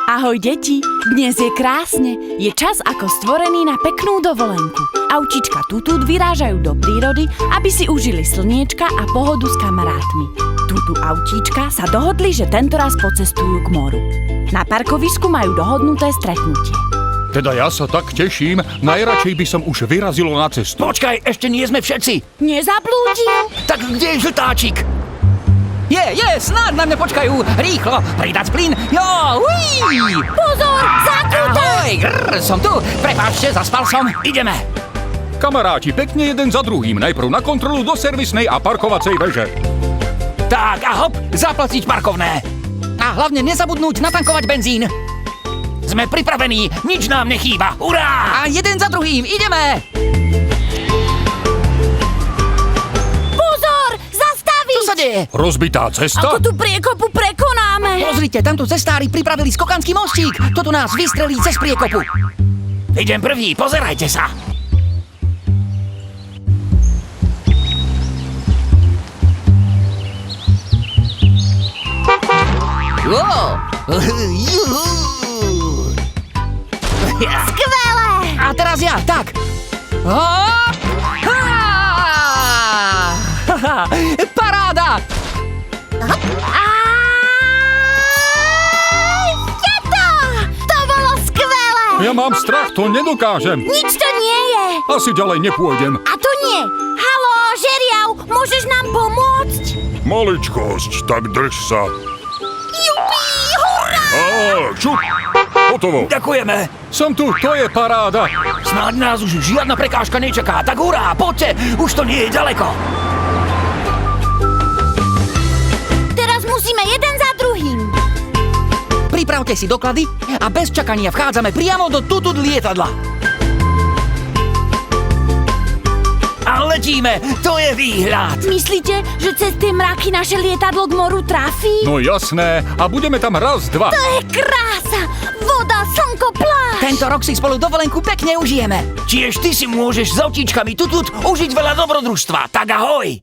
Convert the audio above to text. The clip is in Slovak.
Ahoj, deti! Dnes je krásne. Je čas ako stvorený na peknú dovolenku. Autíčka Tutut vyrážajú do prírody, aby si užili slniečka a pohodu s kamarátmi. Tutu autíčka sa dohodli, že tentoraz pocestujú k moru. Na parkovisku majú dohodnuté stretnutie. Teda ja sa tak teším, najradšej by som už vyrazilo na cestu. Počkaj, ešte nie sme všetci. Nezablúdil? Tak kde je žltáčik? Je, snáď na mňa počkajú. Rýchlo, pridať plyn. Jo, uí! Pozor, zakruta! Ahoj, som tu. Prepáčte, zaspal som. Ideme. Kamaráti, pekne jeden za druhým. Najprv na kontrolu do servisnej a parkovacej veže. Tak a hop, zaplatiť parkovné. A hlavne nezabudnúť natankovať benzín. Sme pripravení, nič nám nechýba. Urá! A jeden za druhým, ideme! Pozor, zastaviť! Čo sa deje? Rozbitá cesta? Ako tú priekopu prekonáme? Pozrite, tamto cestári pripravili skokanský mostík. Toto nás vystrelí cez priekopu. Idem prvý, pozerajte sa. Wow. Juhu. Skvelé! A teraz ja, tak. Hop. Paráda! Je to! To bolo skvelé! Ja mám strach, to nedokážem. Nič to nie je! Asi ďalej nepôjdem. A to nie! Haló, žeriav, môžeš nám pomôcť? Maličkosť, tak drž sa. Jupi, hurá! Šup, hotovo. Ďakujeme. Som tu, to je paráda. Snáď nás už žiadna prekážka nečaká. Tak hurá, poďte, už to nie je ďaleko. Teraz musíme jeden za druhým. Pripravte si doklady a bez čakania vchádzame priamo do Tutut lietadla. A letíme, to je výhľad. Myslíte, že cez tie mraky naše lietadlo k moru trafí? No jasné, a budeme tam raz, dva. To je krása! Voda, slnko, pláž! Tento rok si spolu dovolenku pekne užijeme. Tiež ty si môžeš s autíčkami Tutut užiť veľa dobrodružstva. Tak ahoj!